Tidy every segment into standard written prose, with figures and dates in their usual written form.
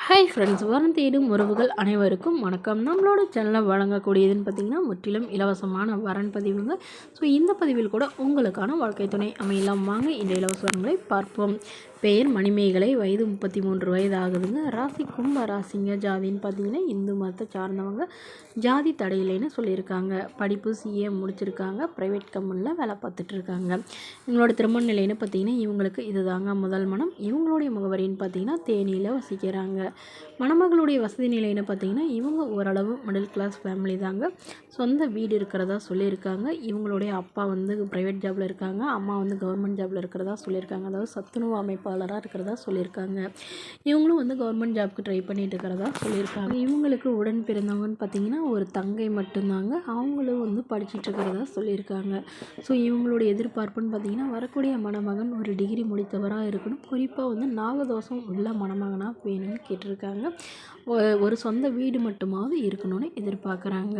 Hi friends, வரம் தேடும் உறவுகள் அனைவருக்கும் வணக்கம். நம்மளோட சேனலில் வழங்கக்கூடியதுன்னு பார்த்திங்கன்னா முற்றிலும் இலவசமான வரன் பதிவுங்க. ஸோ இந்த பதிவில் கூட உங்களுக்கான வாழ்க்கை துணை அமையலாம். வாங்க இந்த இலவச வரன்களை பார்ப்போம். பெயர் மணிமேகலை, வயது 33 வயது ஆகுதுங்க. ராசி கும்ப ராசிங்க. ஜாதின்னு பார்த்தீங்கன்னா இந்து மதத்தை சார்ந்தவங்க. ஜாதி தடையில்லைன்னு சொல்லியிருக்காங்க. படிப்பு சிஏ முடிச்சிருக்காங்க. ப்ரைவேட் கம்பெனியில் வேலை பார்த்துட்ருக்காங்க. இவங்களோட திருமண நிலைன்னு பார்த்தீங்கன்னா இவங்களுக்கு இதுதாங்க முதல் மனம். இவங்களுடைய முகவரின்னு பார்த்தீங்கன்னா தேனியில் வசிக்கிறாங்க. மணமகளுடைய வசதி நிலைன்னு பார்த்தீங்கன்னா இவங்க ஓரளவு மிடில் கிளாஸ் ஃபேமிலி தாங்க. சொந்த வீடு இருக்கிறதா சொல்லியிருக்காங்க. இவங்களுடைய அப்பா வந்து ப்ரைவேட் ஜாபில் இருக்காங்க. அம்மா வந்து கவர்மெண்ட் ஜாபில் இருக்கிறதா சொல்லியிருக்காங்க. அதாவது சத்துணவு அமைப்பாளராக இருக்கிறதா சொல்லியிருக்காங்க. இவங்களும் வந்து கவர்மெண்ட் ஜாப்க்கு ட்ரை பண்ணிட்டு இருக்கிறதா சொல்லியிருக்காங்க. இவங்களுக்கு உடன் பிறந்தவங்கன்னு பார்த்தீங்கன்னா ஒரு தங்கை மட்டும்தாங்க. அவங்களும் வந்து படிச்சுட்டு இருக்கிறதா சொல்லியிருக்காங்க. ஸோ இவங்களுடைய எதிர்பார்ப்புன்னு பார்த்தீங்கன்னா வரக்கூடிய மணமகன் ஒரு டிகிரி முடித்தவராக இருக்கணும். குறிப்பாக வந்து நாகதோஷம் உள்ள மணமகனாக வேணும்னு கேட்டிருக்காங்க. ஒரு சொந்த வீடு மட்டுமாவது இருக்கணும்னு எதிர்பார்க்குறாங்க.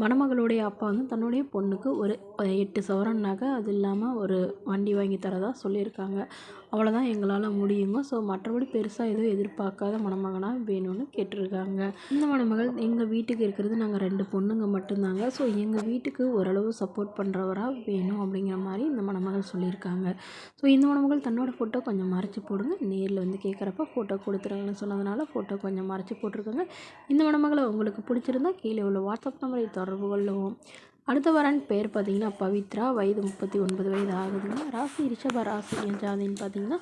மணமகளுடைய அப்பா வந்து தன்னுடைய பொண்ணுக்கு ஒரு 8 சவரன் நகை, அது இல்லாமல் ஒரு வண்டி வாங்கி தரதா சொல்லியிருக்காங்க. அவ்வளோதான் எங்களால் முடியுங்க. ஸோ மற்றபடி பெருசாக எதுவும் எதிர்பார்க்காத மணமகனாக வேணும்னு கேட்டிருக்காங்க. இந்த மணமகள் எங்கள் வீட்டுக்கு இருக்கிறது நாங்கள் 2 பொண்ணுங்க மட்டும்தாங்க. ஸோ எங்கள் வீட்டுக்கு ஓரளவு சப்போர்ட் பண்ணுறவராக வேணும் அப்படிங்கிற மாதிரி இந்த மணமகள் சொல்லியிருக்காங்க. ஸோ இந்த மணமகள் தன்னோட ஃபோட்டோ கொஞ்சம் மறைச்சி போடுங்க, நேரில் வந்து கேட்குறப்ப ஃபோட்டோ கொடுத்துருங்கன்னு சொன்னதுனால ஃபோட்டோ கொஞ்சம் மறைச்சி போட்டிருக்காங்க. இந்த மணமகளை உங்களுக்கு பிடிச்சிருந்தா கீழே உள்ள வாட்ஸ்அப் நம்பரை தொடர்பு கொள்ளவும். அடுத்த வரன் பேர் பார்த்தீங்கன்னா பவித்ரா, வயது 39 வயது ஆகுதுங்க. ராசி ரிஷப ராசிங்க. ஜாதின்னு பார்த்தீங்கன்னா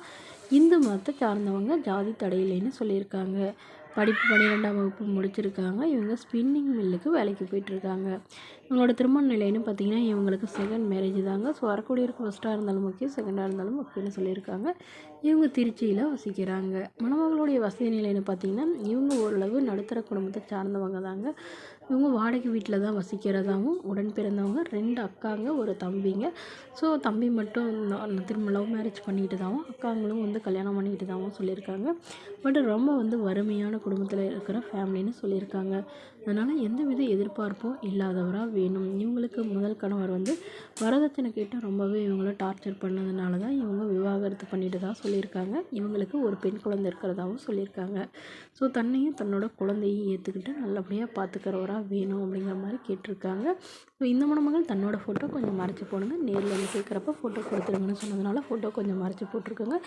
இந்து மதத்தை சார்ந்தவங்க. ஜாதி தடையில்லைன்னு சொல்லியிருக்காங்க. படிப்பு 12ஆம் வகுப்பு முடிச்சிருக்காங்க. இவங்க ஸ்பின்னிங் மில்லுக்கு வேலைக்கு போயிட்டுருக்காங்க. இவங்களோட திருமண நிலைன்னு பார்த்தீங்கன்னா இவங்களுக்கு செகண்ட் மேரேஜ் தாங்க. ஸோ வரக்கூடியவருக்கு ஃபஸ்ட்டாக இருந்தாலும் முக்கியம், செகண்டாக இருந்தாலும் முக்கியம்னு சொல்லியிருக்காங்க. இவங்க திருச்சியில் வசிக்கிறாங்க. மணமகளுடைய வசதி நிலைன்னு பார்த்தீங்கன்னா இவங்க ஓரளவு நடுத்தர குடும்பத்தை சார்ந்தவங்க தாங்க. இவங்க வாடகை வீட்டில் தான் வசிக்கிறதாகவும், உடன் பிறந்தவங்க 2 அக்காங்க, ஒரு தம்பிங்க. ஸோ தம்பி மட்டும் திரும்ப லவ் மேரேஜ் பண்ணிட்டு தாவும், அக்காங்களும் வந்து கல்யாணம் பண்ணிக்கிட்டு தாவும் சொல்லியிருக்காங்க. பட் ரொம்ப வந்து வறுமையான குடும்பத்தில் இருக்கிற ஃபேமிலின்னு சொல்லியிருக்காங்க. அதனால் எந்தவித எதிர்பார்ப்பும் இல்லாதவராக வேணும். இவங்களுக்கு முதல் கணவர் வந்து வரதட்சணை கேட்டு ரொம்பவே இவங்கள டார்ச்சர் பண்ணதுனால தான் இவங்க விவாகரத்து பண்ணிட்டு தான் சொல்லியிருக்காங்க. இவங்களுக்கு ஒரு பெண் குழந்தை இருக்கிறதாகவும் சொல்லியிருக்காங்க. ஸோ தன்னையும் தன்னோட குழந்தையும் ஏற்றுக்கிட்டு நல்லபடியாக பார்த்துக்கிறவராக வேணும் அப்படிங்கிற மாதிரி கேட்டிருக்காங்க. ஸோ இந்த மணமகள் தன்னோட ஃபோட்டோ கொஞ்சம் மறைச்சி போடுங்க, நேரில் வந்து கேட்குறப்ப ஃபோட்டோ கொடுத்துருங்கன்னு சொன்னதுனால ஃபோட்டோ கொஞ்சம் மறைச்சி போட்டிருக்கோங்க.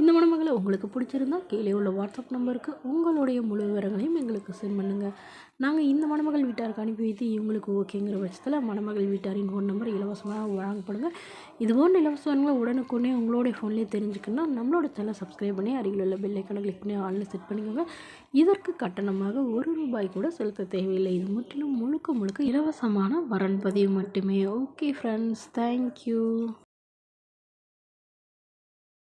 இந்த மணமகளை உங்களுக்கு பிடிச்சிருந்தா கீழே உள்ள வாட்ஸ்அப் நம்பருக்கு உங்களுடைய முழு விவரங்களையும் எங்களுக்கு சென்ட் பண்ணுங்கள். நாங்கள் இந்த மணமகள் வீட்டாருக்கு அனுப்பி வைத்து இவங்களுக்கு ஓகேங்கிற பட்சத்தில் மணமகள் வீட்டாரின் ஃபோன் நம்பர் இலவசமாக வழங்கப்படுங்க. இது போன்ற இலவசங்களை உடனுக்குடனே உங்களுடைய ஃபோன்லேயே தெரிஞ்சுக்கணும்னா நம்மளோட சேனலை சப்ஸ்கிரைப் பண்ணி அருகில் உள்ள பெல் ஐக்கானை கிளிக் பண்ணி ஆல்னு செட் பண்ணிக்கோங்க. இதற்கு கட்டணமாக ₹1 கூட செலுத்த தேவையில்லை. இது முற்றிலும் முழுக்க இலவசமான வரன் பதிவு மட்டுமே. Okay friends, thank you.